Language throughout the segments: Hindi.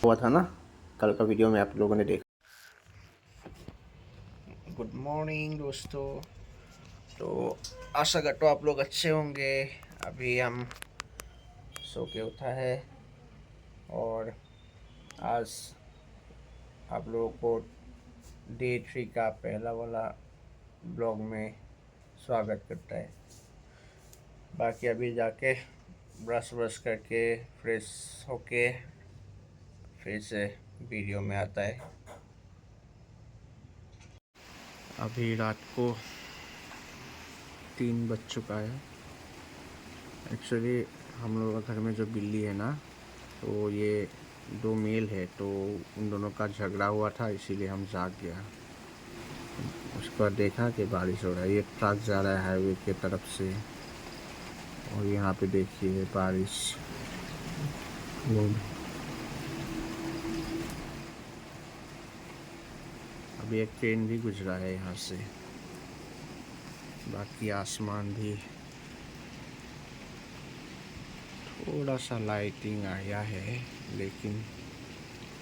हुआ था ना, कल का वीडियो में आप लोगों ने देखा। गुड मॉर्निंग दोस्तों। तो आशा करता हूँ आप लोग अच्छे होंगे। अभी हम सो के उठा है और आज आप लोगों को डे 3 का पहला वाला ब्लॉग में स्वागत करता है। बाकी अभी जाके ब्रश व्रश करके फ्रेश होके फिर से वीडियो में आता है। अभी रात को 3 बज चुका है। एक्चुअली हम लोगों का घर में जो बिल्ली है ना, तो ये 2 मेल है, तो उन दोनों का झगड़ा हुआ था, इसीलिए हम जाग गया। उसके बाद देखा कि बारिश हो रहा है, ये ट्रक जा रहा है हाईवे के तरफ से, और यहाँ पे देखिए बारिश। अभी एक ट्रेन भी गुजरा है यहाँ से। बाकी आसमान भी थोड़ा सा लाइटिंग आया है, लेकिन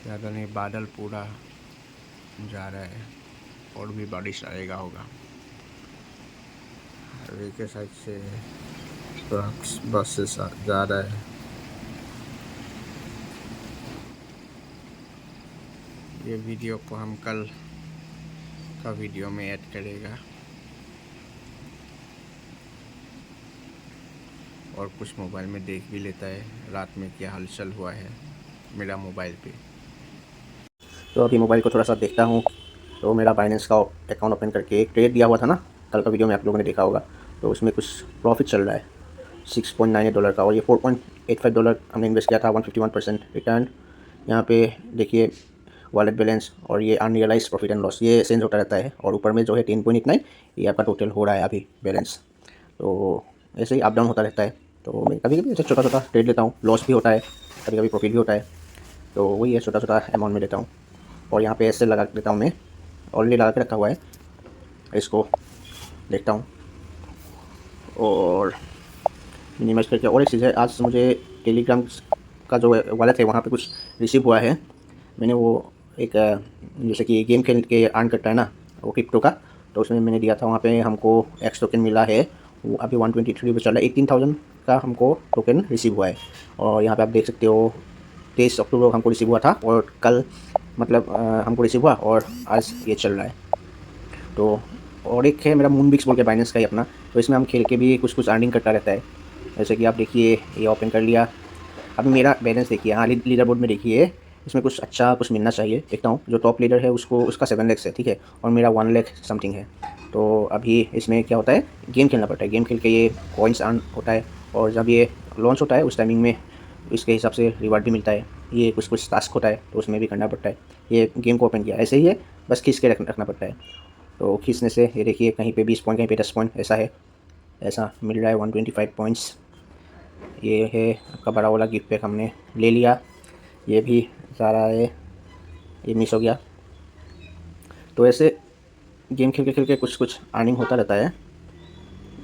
ज़्यादा नहीं। बादल पूरा जा रहा है और भी बारिश आएगा होगा। हाईवे के साइड से ट्रक्स बसेस जा रहा है। ये वीडियो को हम कल का वीडियो में ऐड करेगा। और कुछ मोबाइल में देख भी लेता है रात में क्या हलचल हुआ है मेरा मोबाइल पे। तो अभी मोबाइल को थोड़ा सा देखता हूँ। तो मेरा बाइनेंस का अकाउंट ओपन करके एक ट्रेड दिया हुआ था ना, कल का वीडियो में आप लोगों ने देखा होगा। तो उसमें कुछ प्रॉफिट चल रहा है $6.98 का, और ये $4.85 हमने इन्वेस्ट किया था। 151% रिटर्न। यहाँ पे देखिए वॉलेट बैलेंस और ये अनरियलाइज प्रॉफिट एंड लॉस, ये चेंज होता रहता है। और ऊपर में जो है 10.89, ये आपका टोटल हो रहा है अभी बैलेंस। तो ऐसे ही अप डाउन होता रहता है। तो मैं कभी कभी ऐसे छोटा छोटा ट्रेड लेता हूँ, लॉस भी होता है, कभी कभी प्रॉफिट भी होता है। तो वही है, छोटा छोटा अमाउंट में लेता हूँ। और यहाँ पे ऐसे लगा देता हूँ, मैं ऑलरेडी लगा के रखा हुआ है, इसको देखता हूँ और मिनिमाइज करके। और एक चीज़ है, आज मुझे टेलीग्राम का जो वॉलेट है वहाँ पे कुछ रिसीव हुआ है। मैंने वो एक जैसे कि गेम खेल के अर्न करता है ना, वो क्रिप्टो का, तो उसमें मैंने दिया था। वहाँ पे हमको एक्स टोकन मिला है, वो अभी 123 पे चल रहा है। 18,000 का हमको टोकन रिसीव हुआ है। और यहाँ पे आप देख सकते हो 23 अक्टूबर को हमको रिसीव हुआ था, और कल मतलब हमको रिसीव हुआ, और आज ये चल रहा है। तो और एक है मेरा मूनबिक्स बोल के बाइनेंस का ही अपना, तो इसमें हम खेल के भी कुछ कुछ अर्निंग करता रहता है। जैसे कि आप देखिए, ये ओपन कर लिया। अभी मेरा बैलेंस देखिए, हाँ लीडर बोर्ड में देखिए, इसमें कुछ अच्छा कुछ मिलना चाहिए। देखता हूँ, जो टॉप लीडर है उसका 7 लाख है, ठीक है, और मेरा 1 लाख समथिंग है। तो अभी इसमें क्या होता है, गेम खेलना पड़ता है, गेम खेल के ये कॉइन्स अर्न होता है। और जब ये लॉन्च होता है उस टाइमिंग में इसके हिसाब से रिवार्ड भी मिलता है। ये कुछ कुछ टास्क होता है, तो उसमें भी करना पड़ता है। ये गेम को ओपन किया ऐसे ही है, बस खींच के रखना पड़ता है। तो खींचने से ये देखिए, कहीं पे 20 पॉइंट, कहीं पे 10 पॉइंट, ऐसा है, ऐसा मिल रहा है। 125 पॉइंट्स ये है आपका बड़ा वाला गिफ्ट पैक, हमने ले लिया। ये भी जा रहा है, ये मिस हो गया। तो ऐसे गेम खेल के कुछ कुछ अर्निंग होता रहता है।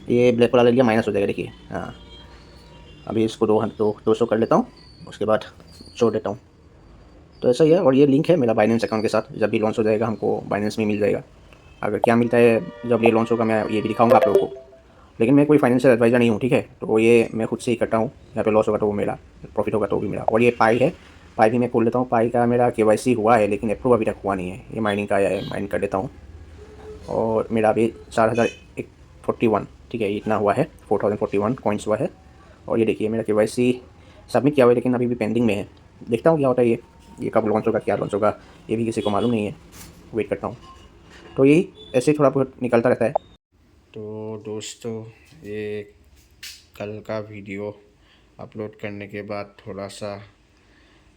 ये ब्लैक वाला ले लिया, माइनस हो जाएगा देखिए। हाँ, अभी इसको 200 कर लेता हूँ, उसके बाद छोड़ देता हूँ। तो ऐसा ही है। और ये लिंक है मेरा बाइनेंस अकाउंट के साथ, जब भी लॉन्च हो जाएगा हमको बाइनेंस में मिल जाएगा। अगर क्या मिलता है जब ये लॉन्च होगा, मैं ये भी दिखाऊंगा आप लोगों को। लेकिन मैं कोई फाइनेंशियल एडवाइज़र नहीं हूँ, ठीक है। तो ये मैं खुद से ही करता हूँ। यहाँ पे लॉस होगा तो वो मेरा, प्रॉफिट होगा तो वो भी मेरा। और ये पाई है, पाई भी मैं खोल लेता हूँ। पाई का मेरा KYC हुआ है, लेकिन अप्रूव अभी तक हुआ नहीं है। ये माइनिंग का आया है, माइन कर लेता हूँ। और मेरा अभी 4041, ठीक है, इतना हुआ है। 4041 कॉइन्स हुआ है। और ये देखिए मेरा KYC सबमिट किया हुआ है, लेकिन अभी भी पेंडिंग में है। देखता हूँ क्या होता है ये कब लॉन्च होगा, क्या लॉन्च होगा, ये भी किसी को मालूम नहीं है। वेट करता हूँ। तो यही ऐसे ही थोड़ा बहुत निकलता रहता है। तो दोस्तों, ये कल का वीडियो अपलोड करने के बाद थोड़ा सा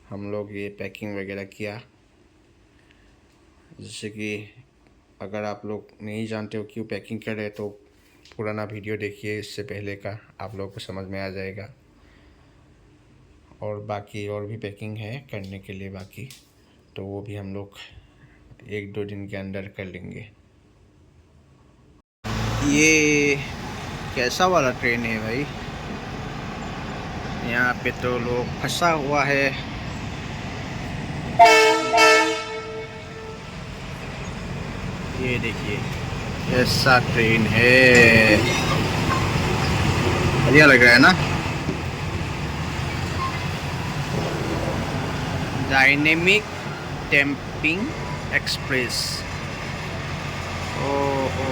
हम लोग ये पैकिंग वगैरह किया। जैसे कि अगर आप लोग नहीं जानते हो क्यों पैकिंग कर रहे, तो पुराना वीडियो देखिए, इससे पहले का, आप लोगों को समझ में आ जाएगा। और बाकी और भी पैकिंग है करने के लिए बाकी, तो वो भी हम लोग 1-2 दिन के अंदर कर लेंगे। ये कैसा वाला ट्रेन है भाई, यहाँ पे तो लोग फंसा हुआ है। ये देखिए ऐसा ट्रेन है, बढ़िया लग रहा है ना। Dynamic damping express. ओ ओ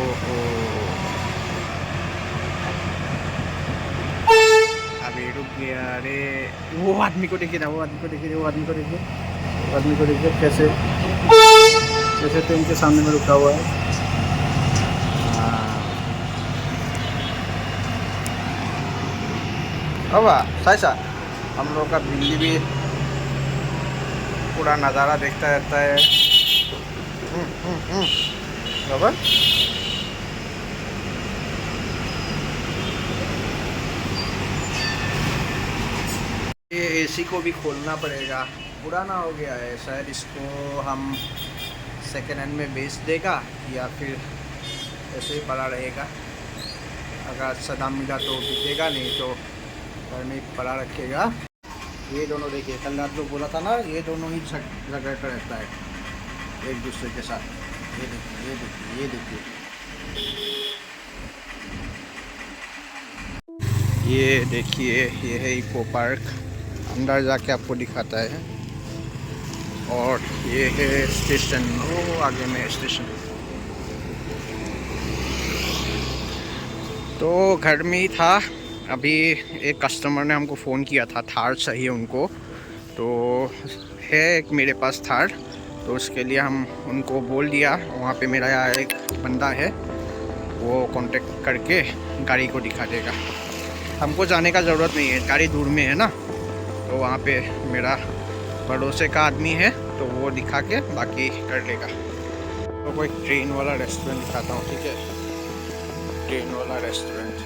अभी रुक गया। अरे वो आदमी को देखिए ना, वो आदमी को देखिए, वो आदमी को देखिए, वो आदमी को देखिए कैसे कैसे ट्रेन के सामने में रुका हुआ है। अब साइसा हम लोग का बिल्ली भी पूरा नज़ारा देखता रहता है। बराबर। ये एसी को भी खोलना पड़ेगा, पुराना हो गया है शायद। इसको हम सेकेंड हैंड में बेच देगा या फिर ऐसे ही पड़ा रहेगा। अगर अच्छा दाम मिला तो बिकेगा, नहीं तो घर में पड़ा रखेगा। ये दोनों देखिए, कल रात जो बोला था ना, ये दोनों ही झगड़ता रहता है एक दूसरे के साथ। ये देखिए, ये देखिए, ये देखिए, ये देखिए, ये है इको पार्क। अंदर जाके आपको दिखाता है। और ये है स्टेशन, वो आगे में स्टेशन। तो घर में ही था। अभी एक कस्टमर ने हमको फ़ोन किया था, थार चाहिए उनको। तो है एक मेरे पास थार, तो उसके लिए हम उनको बोल दिया। वहाँ पे मेरा यहाँ एक बंदा है, वो कांटेक्ट करके गाड़ी को दिखा देगा। हमको जाने का ज़रूरत नहीं है, गाड़ी दूर में है ना। तो वहाँ पे मेरा पड़ोसे का आदमी है, तो वो दिखा के बाकी कर लेगा। तो कोई ट्रेन वाला रेस्टोरेंट दिखाता हूँ, ठीक है। ट्रेन वाला रेस्टोरेंट,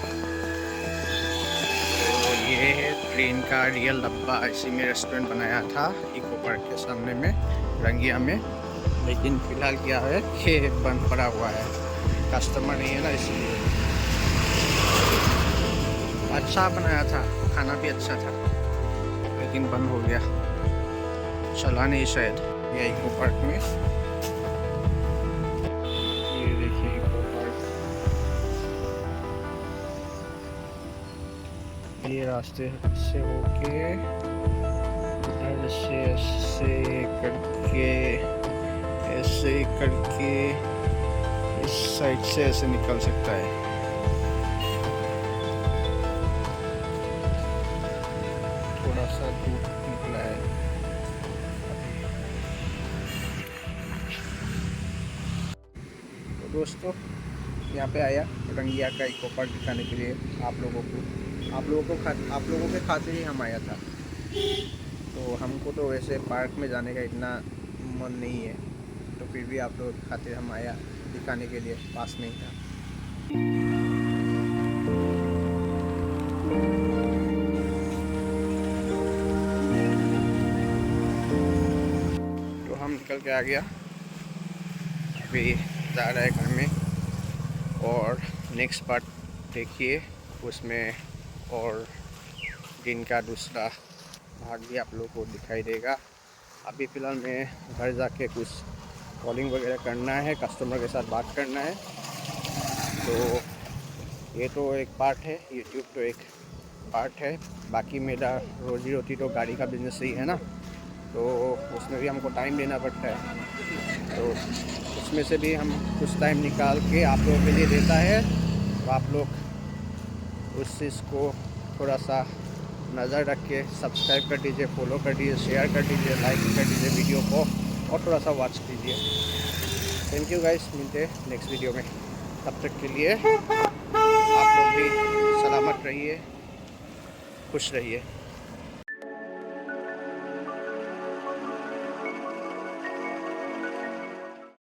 तो ये है ट्रेन का रियल डब्बा। इसी में रेस्टोरेंट बनाया था इको पार्क के सामने में, रंगिया में। लेकिन फ़िलहाल क्या है कि बंद पड़ा हुआ है, कस्टमर नहीं है ना, इसलिए। अच्छा बनाया था, खाना भी अच्छा था, लेकिन बंद हो गया, चला नहीं शायद ये इको पार्क में। ये देखिए इको पार्क, ये रास्ते से होके ऐसे करके इस साइड से ऐसे निकल सकता है। थोड़ा सा दूर निकला है। तो दोस्तों, यहाँ पे आया रंगिया का इको पार्क दिखाने के लिए आप लोगों के खातिर ही हम आया था। तो हमको तो वैसे पार्क में जाने का इतना मन नहीं है, तो फिर भी आप लोगों के खातिर हम आया दिखाने के लिए, पास में ही था। तो हम निकल के आ गया, अभी जा रहा है घर में। और नेक्स्ट पार्ट देखिए, उसमें और दिन का दूसरा भाग भी आप लोगों को दिखाई देगा। अभी फ़िलहाल मैं घर जाके कुछ कॉलिंग वगैरह करना है, कस्टमर के साथ बात करना है। तो ये तो एक पार्ट है, यूट्यूब तो एक पार्ट है। बाकी मेरा रोजी रोटी तो गाड़ी का बिज़नेस ही है ना, तो उसमें भी हमको टाइम देना पड़ता है। तो उसमें से भी हम कुछ टाइम निकाल के आप लोगों के लिए देता है। तो आप लोग उस चीज़ को थोड़ा सा नज़र रख के सब्सक्राइब कर दीजिए, फॉलो कर दीजिए, शेयर कर दीजिए, लाइक कर दीजिए वीडियो को, और थोड़ा सा वॉच कीजिए। थैंक यू गाइस, मिलते हैं नेक्स्ट वीडियो में। तब तक के लिए आप लोग भी सलामत रहिए, खुश रहिए।